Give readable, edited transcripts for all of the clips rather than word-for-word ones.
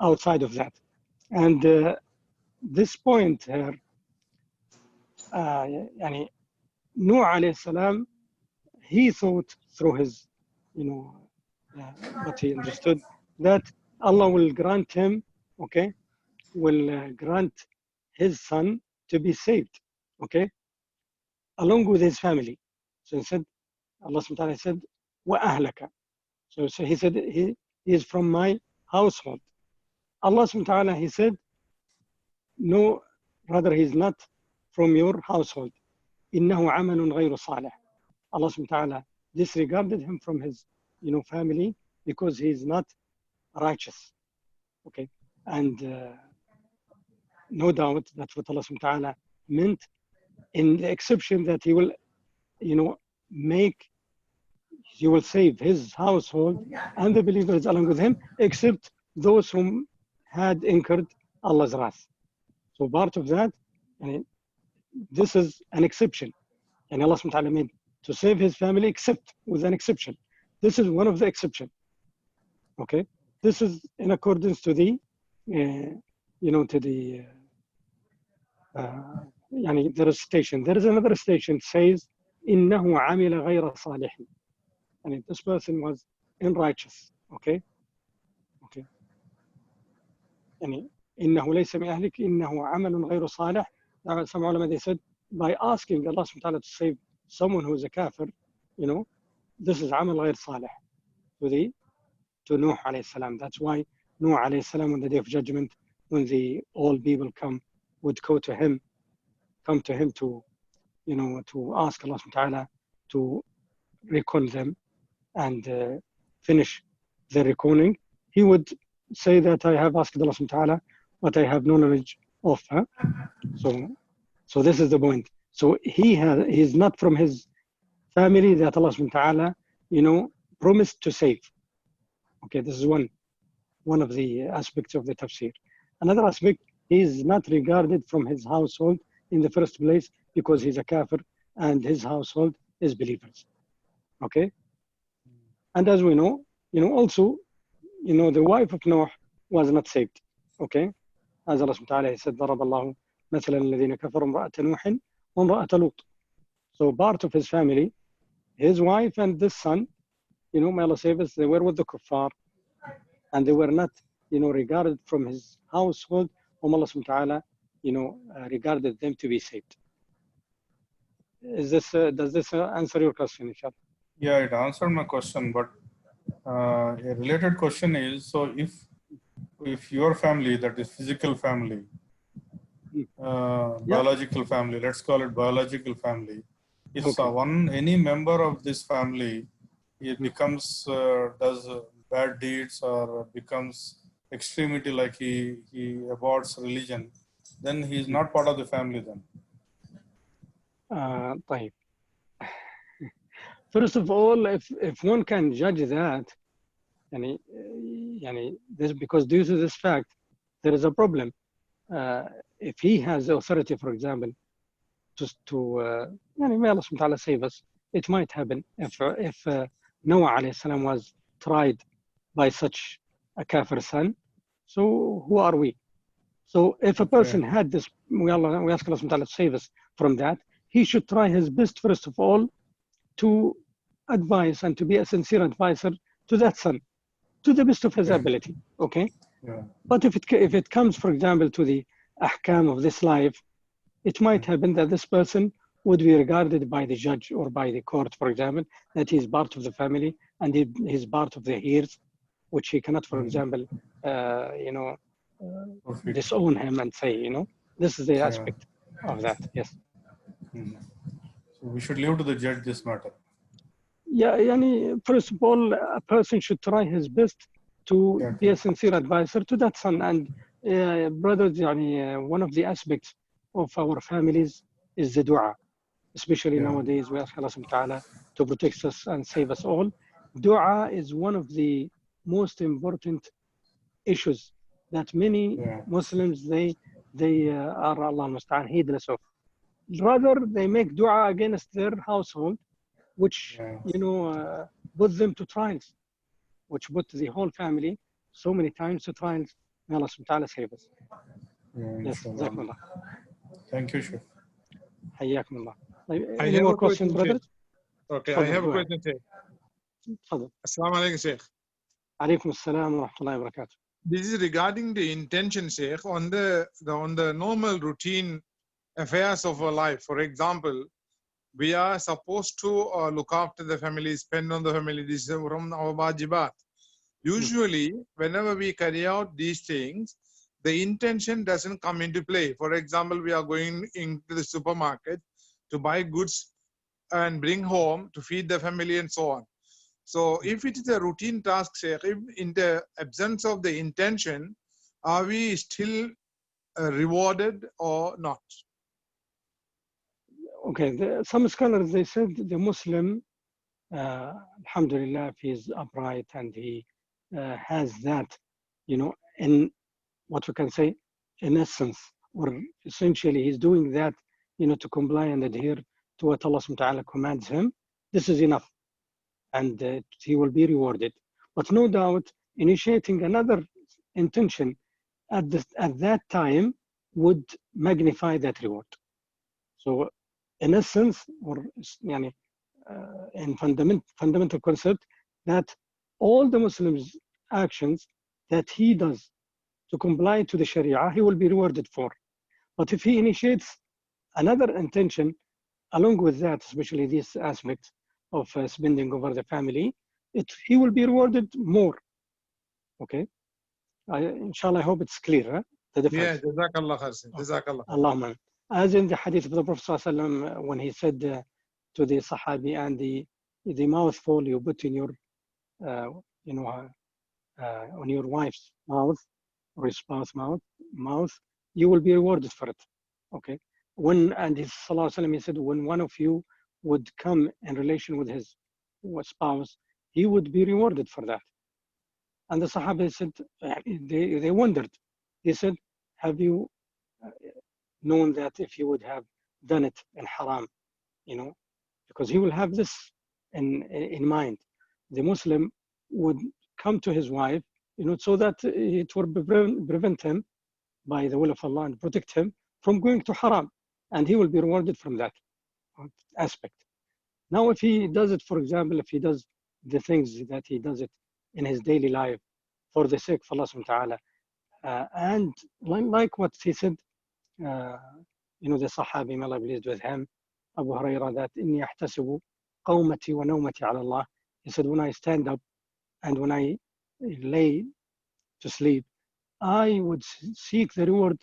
outside of that. And this point here, يعني Nuh alayhi salam, he thought through his, what he understood, that Allah will grant him, okay, will grant his son to be saved, okay, along with his family. So he said, Allah subhanahu wa ta'ala said, وَأَهْلَكَ. So he said, he is from my household. Allah subhanahu wa ta'ala, he said, no, rather he is not from your household. إِنَّهُ عَمَلٌ غَيْرُ صَالِحٍ. Allah subhanahu wa ta'ala disregarded him from his, family because he is not righteous. Okay, and no doubt that's what Allah subhanahu wa ta'ala meant in the exception that he will, he will save his household and the believers along with him, except those whom had incurred Allah's wrath. So part of that, this is an exception. And Allah subhanahu wa ta'ala made to save his family except with an exception. This is one of the exceptions. Okay, this is in accordance to the, to the, there is station. There is another station says, إنه عمل غير صالح. And this person was unrighteous. Okay. إنه ليس من أهلك إنه عمل غير صالح. Now, some ulama, they said, by asking Allah subhanahu wa ta'ala to save someone who is a kafir, this is عمل غير صالح to Nuh alayhi salam. That's why Nuh alayhi salam on the day of judgment, when the all people would come to him to, to ask Allah subhanahu wa ta'ala to reckon them and finish the reckoning, he would say that I have asked Allah subhanahu wa ta'ala, but I have no knowledge of her. So this is the point. So he's not from his family that Allah subhanahu wa ta'ala, promised to save. Okay, this is one of the aspects of the tafsir. Another aspect, he is not regarded from his household in the first place because he's a kafir and his household is believers. Okay? And as we know, also, the wife of Noah was not saved. Okay? As Allah subhanahu wa ta'ala said, ضرب الله مثلا الذين كفروا امرأة نوح وامرأة لوط. So part of his family, his wife and this son, may Allah save us, they were with the kuffar and they were not, regarded from his household, whom Allah subhanahu wa ta'ala, regarded them to be saved. Does this answer your question, inshallah? Yeah, it answered my question, but a related question is, so if your family, that is physical family, biological family, let's call it biological family, if any member of this family, it becomes, does bad deeds or becomes extremity, like he aborts religion, then he is not part of the family then. طيب. First of all, if one can judge that, this, because due to this fact, there is a problem. If he has the authority, for example, may Allah subhanahu wa ta'ala save us, it might happen if Noah alayhi salam was tried by such a kafir son. So who are we? So if a person had this, we ask Allah subhanahu wa ta'ala to save us from that, he should try his best, first of all, to advise and to be a sincere advisor to that son, to the best of his ability. Okay? Yeah. But if it comes, for example, to the ahkam of this life, it might happen that this person would be regarded by the judge or by the court, for example, that he is part of the family and he is part of the heirs, which he cannot, for example, disown him and say, this is the aspect of that. Yes. So we should leave to the judge this matter. Yeah, first of all, a person should try his best to be a sincere advisor to that son. And brothers, one of the aspects of our families is the dua. Especially nowadays, we ask Allah subhanahu wa ta'ala to protect us and save us all. Dua is one of the most important issues that many Muslims, they are, Allah musta'an, heedless of. Rather, they make dua against their household, which, put them to trials, which put the whole family so many times to trials May Allah subhanahu wa ta'ala save us. Yes, Inshallah. Jazakumullah. Thank you, Sheikh. Hayyakumullah. I Any have more a question, questions, brothers? Okay, I Tfadal, have a go ahead. question, Sheikh. Tfadal. Assalamu alaikum, Sheikh. Alaikum assalam wa rahmatullahi wa barakatuh. This is regarding the intention, Sheikh, on the normal routine affairs of our life. For example, we are supposed to look after the family, spend on the family. This is from our wajibat. Usually, whenever we carry out these things, the intention doesn't come into play. For example, we are going into the supermarket to buy goods and bring home to feed the family and so on. So if it is a routine task, Sheikh, if in the absence of the intention, are we still rewarded or not? Okay, some scholars, they said the Muslim, alhamdulillah, if he is upright and he has that, in what we can say, in essence, or essentially he's doing that, to comply and adhere to what Allah subhanahu wa ta'ala commands him, this is enough. And he will be rewarded. But no doubt, initiating another intention at that time would magnify that reward. So, in essence, or in fundamental concept, that all the Muslims' actions that he does to comply to the Sharia, he will be rewarded for. But if he initiates another intention along with that, especially this aspect of spending over the family, he will be rewarded more. Okay? Inshallah, I hope it's clear, huh? The difference. Yeah, Jazakallah khair. Jazakallah khair. Allahumma. As in the hadith of the Prophet ﷺ, when he said to the Sahabi, and the mouthful you put in your, on your wife's mouth or your spouse's mouth, you will be rewarded for it. Okay? And his Sallallahu he said, when one of you would come in relation with his spouse, he would be rewarded for that. And the Sahaba said, they wondered. He said, have you known that if you would have done it in haram, because he will have this in mind. The Muslim would come to his wife, so that it will prevent him by the will of Allah and protect him from going to haram. And he will be rewarded from that aspect. Now, if he does it, for example, if he does the things that he does it in his daily life for the sake of Allah subhanahu wa ta'ala, and like what he said, the Sahabi, may Allah be pleased with him, Abu Hurairah, that inni ahtasibu qawmati wa nawmati ala Allah. He said, when I stand up and when I lay to sleep, I would seek the reward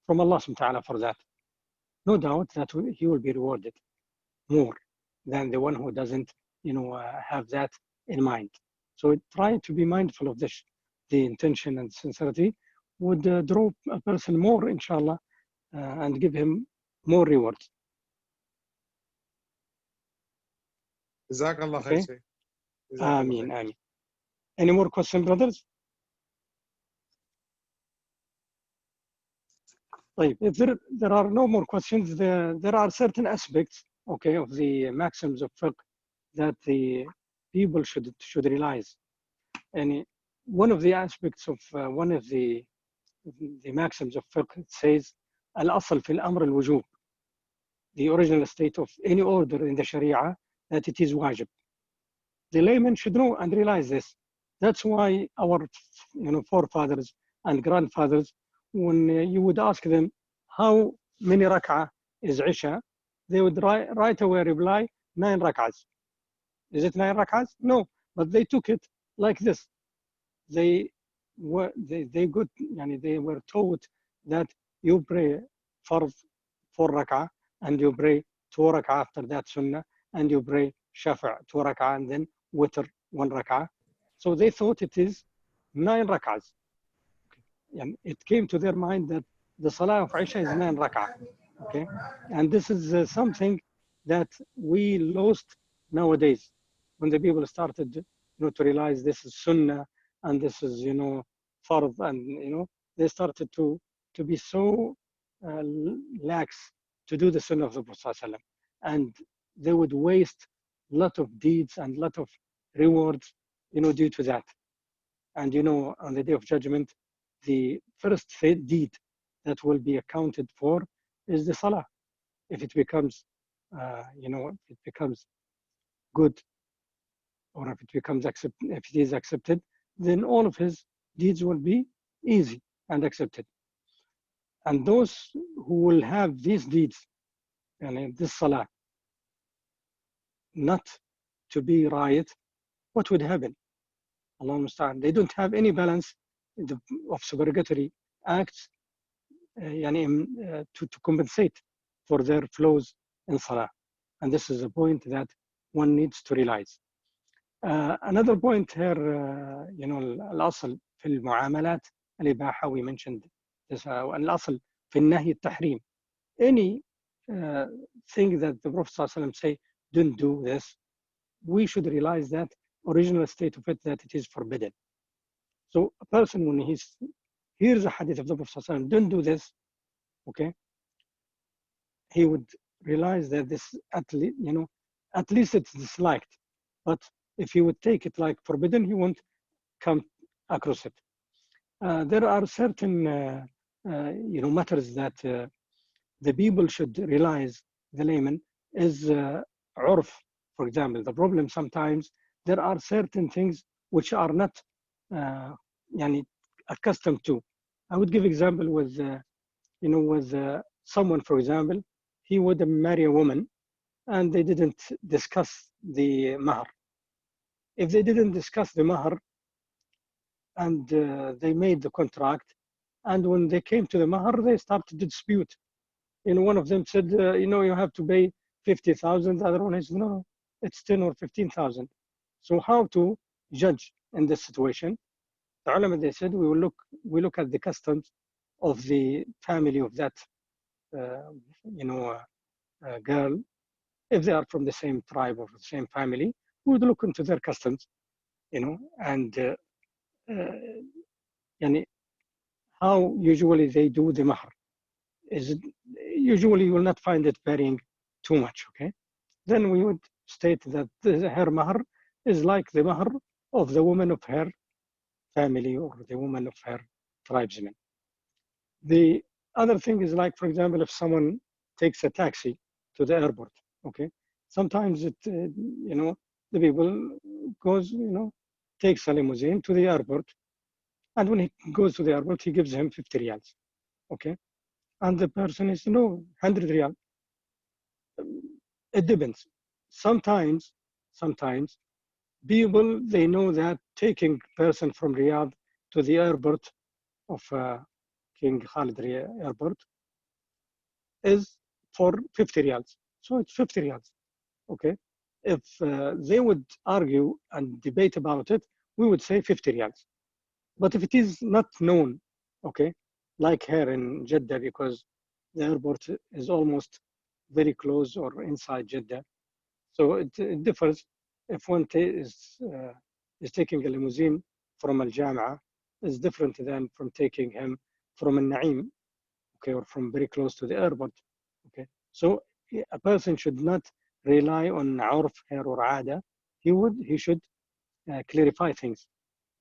from Allah subhanahu wa ta'ala for that. No doubt that he will be rewarded more than the one who doesn't, have that in mind. So try to be mindful of this. The intention and sincerity would draw a person more, inshallah, and give him more rewards. Jazakallah khair, Sheikh. Ameen, ameen. Any more questions, brothers? If there are no more questions, there are certain aspects, okay, of the maxims of fiqh that the people should realize. And one of the aspects of one of the maxims of fiqh says, al-asl fil amr al-wujub, the original state of any order in the Sharia, that it is wajib. The layman should know and realize this. That's why our forefathers and grandfathers, when you would ask them how many rak'ah is Isha, they would right away reply 9 rak'ahs. Is it 9 rak'ahs? No, but they took it like this. They were taught that you pray farz 4 rak'ah, and you pray 2 rak'ah after that sunnah, and you pray shafa' 2 rak'ah, and then witr 1 rak'ah. So they thought it is 9 rak'ahs. And it came to their mind that the salah of Isha is 9 rak'ah. Okay, and this is something that we lost nowadays when the people started to realize this is sunnah and this is fard, and they started to be so lax to do the sunnah of the Prophet, and they would waste a lot of deeds and a lot of rewards due to that. And on the day of judgment, the first deed that will be accounted for is the salah. If it becomes, if it becomes good, or if it becomes if it is accepted, then all of his deeds will be easy and accepted. And those who will have these deeds, and this salah, not to be right, what would happen? Allah musta'an. They don't have any balance of supererogatory acts to compensate for their flaws in salah. And this is a point that one needs to realize. Another point here, الأصل في المعاملات الإباحة, we mentioned this, الأصل في النهي التحريم. Any thing that the Prophet ﷺ say, don't do this, we should realize that original state of it, that it is forbidden. So a person, when he hears a hadith of the Prophet ﷺ, don't do this, okay, he would realize that this, at least it's disliked. But if he would take it like forbidden, he won't come across it. There are certain matters that the people should realize, the layman, is urf. For example, the problem sometimes, there are certain things which are not accustomed to. I would give example with someone, for example, he would marry a woman and they didn't discuss the mahr. If they didn't discuss the mahr and they made the contract, and when they came to the mahr, they started to dispute. One of them said, you have to pay 50,000. The other one said, no, it's 10 or 15,000. So how to judge in this situation? The ulama, they said, we look at the customs of the family of that girl. If they are from the same tribe or the same family, we would look into their customs, and how usually they do the mahr. Usually you will not find it varying too much, okay? Then we would state that her mahr is like the mahr of the woman of her family or the woman of her tribesmen. The other thing is, like, for example, if someone takes a taxi to the airport, okay? Sometimes the people goes, takes a limousine to the airport, and when he goes to the airport, he gives him 50 riyals, okay? And the person is, 100 riyal. It depends. Sometimes people, they know that taking person from Riyadh to the airport of King Khalid Airport is for 50 riyals. So it's 50 riyals, okay? If they would argue and debate about it, we would say 50 riyals. But if it is not known, okay, like here in Jeddah, because the airport is almost very close or inside Jeddah, so it differs. If one is taking a limousine from Al Jama'ah, is different than from taking him from Al Naim, okay, or from very close to the airport, okay. So a person should not rely on urf here or ada. He should clarify things.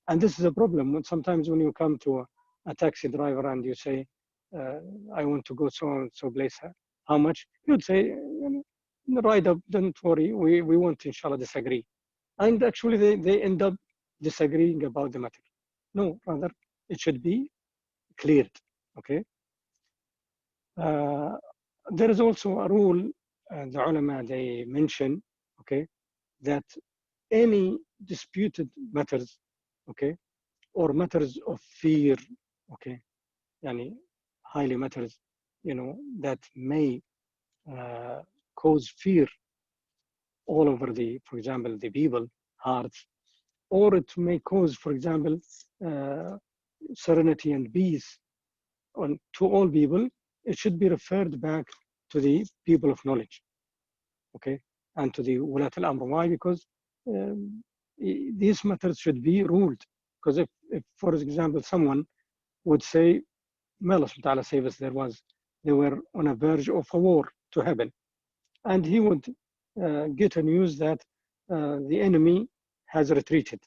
And this is a problem. Sometimes when you come to a taxi driver and you say, I want to go so place, how much? He would say, right up, don't worry, we won't inshallah disagree. And actually they end up disagreeing about the matter. No, rather it should be cleared, okay? There is also a rule, the ulama, they mention, okay, that any disputed matters, okay, or matters of fear, okay, highly matters, that may cause fear all over for example, the people hearts, or it may cause, for example, serenity and peace to all people. It should be referred back to the people of knowledge, okay, and to the Wulat al-Amr. Why? Because these matters should be ruled. Because if, for example, someone would say, may Allah subhanahu wa ta'ala save us, they were on a verge of a war to happen, and he would get a news that the enemy has retreated.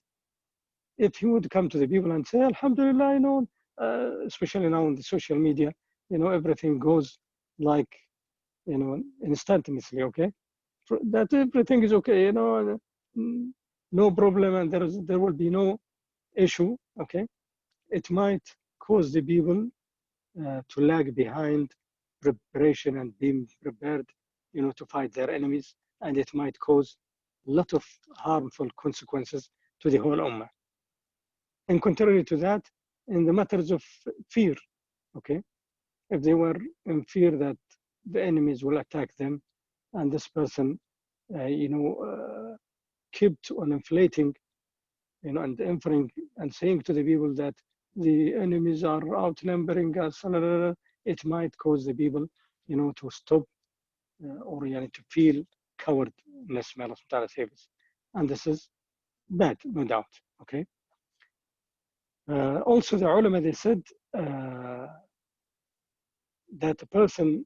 If he would come to the people and say, Alhamdulillah, especially now in the social media, everything goes like, instantaneously, okay? That everything is okay, no problem, and there will be no issue, okay? It might cause the people to lag behind preparation and being prepared, to fight their enemies, and it might cause a lot of harmful consequences to the whole ummah. And contrary to that, in the matters of fear, okay, if they were in fear that the enemies will attack them, and this person, kept on inflating, and inferring and saying to the people that the enemies are outnumbering us, it might cause the people, to stop or to feel cowardness. May Allah subhanahu wa ta'ala save us. And this is bad, no doubt. Okay. Also, the ulama, they said that a person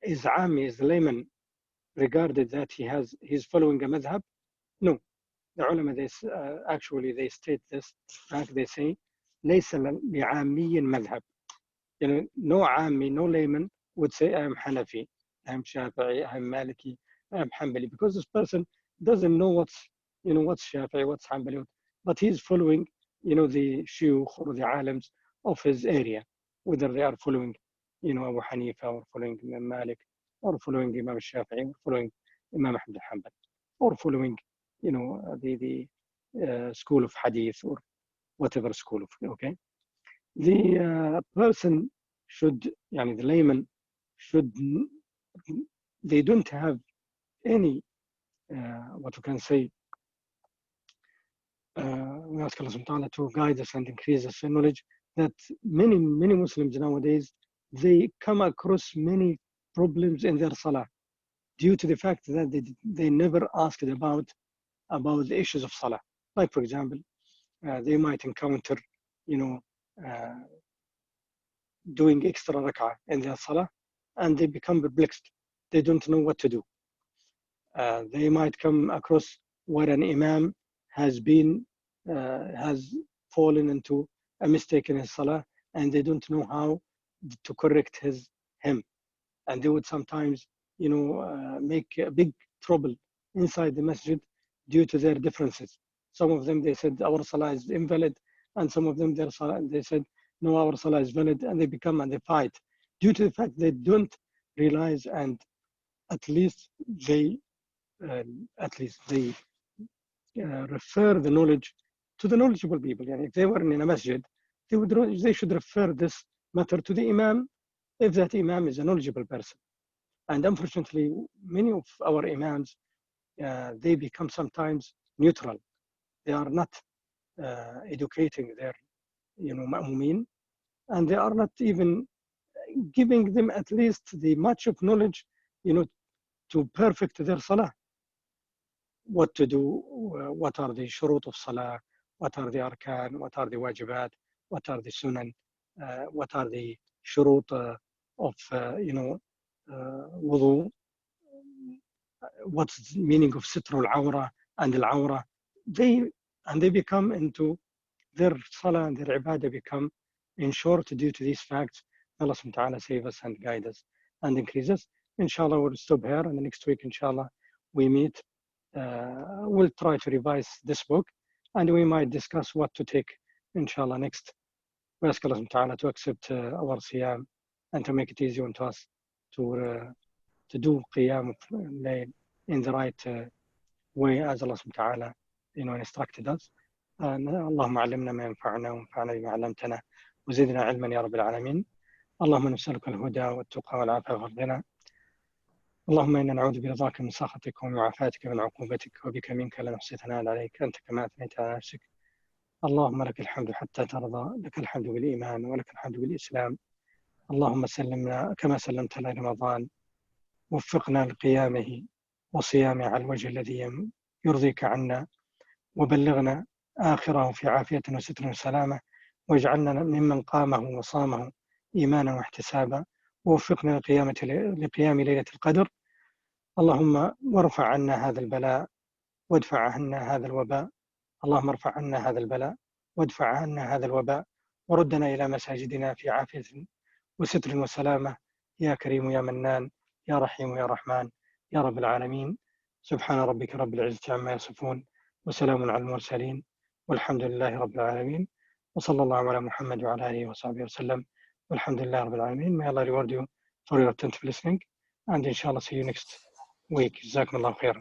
is Ami, is the layman, regarded that he's following a madhab. No, the ulama, actually they state this. They say, ليس لعامي مذهب. No Ami, no layman would say, I am Hanafi, I am Shafi'i, I am Maliki, I am Hanbali, because this person doesn't know what's Shafi'i, what's Hanbali, but he's following, the shuyukh or the alims of his area, whether they are following, Abu Hanifa, or following Imam Malik, or following Imam Shafi'i, or following Imam Ahmad al-Hanbal, or following, the school of Hadith, or whatever school of, okay? The person should, the layman should, they don't have any, what we can say, we ask Allah subhanahu wa ta'ala to guide us and increase us in knowledge, that many Muslims nowadays, they come across many problems in their salah due to the fact that they never asked about the issues of salah. Like, for example, they might encounter, doing extra rak'ah in their salah, and they become perplexed. They don't know what to do. They might come across where an imam has fallen into a mistake in his salah, and they don't know how to correct him. And they would sometimes, make a big trouble inside the masjid due to their differences. Some of them, they said, our salah is invalid, and some of them, they said, no, our salah is valid, and they fight due to the fact they don't realize, and at least they refer the knowledge to the knowledgeable people. If they were in a masjid, they should refer this matter to the imam, if that imam is a knowledgeable person. And unfortunately, many of our imams, they become sometimes neutral. They are not educating their, ma'mumin, and they are not even giving them at least the much of knowledge, to perfect their salah. What to do, what are the shurut of salah, what are the arkan, what are the wajibat, what are the sunan, what are the shurut of, wudu, what's the meaning of sitr al-awra and al-awra. They become into their salah and their ibadah become in short due to these facts. Allah subhanahu wa ta'ala save us and guide us and increase us. Inshallah, we'll stop here, and the next week, inshallah, we meet. We'll try to revise this book, and we might discuss what to take, inshallah, next. We ask Allah subhanahu wa ta'ala to accept our siyam and to make it easy on us to do qiyam in the right way, as Allah subhanahu wa ta'ala, instructed us. اللهم علمنا ما ينفعنا وانفعنا بما علمتنا وزدنا علما يا رب العالمين. اللهم نسألك الهدى والتقى والعفاف والغنى. اللهم إنا نعوذ برضاك من سخطك ومعافاتك من عقوبتك، وبك منك لا نحصي ثناء عليك أنت كما أثنيت على نفسك. اللهم لك الحمد حتى ترضى، لك الحمد بالإيمان ولك الحمد بالإسلام. اللهم سلمنا كما سلمت على رمضان، وفقنا لقيامه وصيامه على الوجه الذي يرضيك عنا، وبلغنا آخره في عافية وستر وسلامة، واجعلنا ممن قامه وصامه إيمانا واحتسابا، ووفقنا لقيام ليلة القدر. اللهم وارفع عنا هذا البلاء وادفع عنا هذا الوباء. اللهم ارفع عنا هذا البلاء وادفع عنا هذا الوباء، وردنا إلى مساجدنا في عافية وستر وسلامة يا كريم يا منان يا رحيم يا رحمن يا رب العالمين. سبحان ربك رب العزة عما يصفون وسلام على المرسلين والحمد لله رب العالمين وصلى الله على محمد وعلى آله وصحبه وسلم والحمد لله رب العالمين. May Allah reward you for your attentive listening and inshallah see you next week. جزاكم الله خيرا.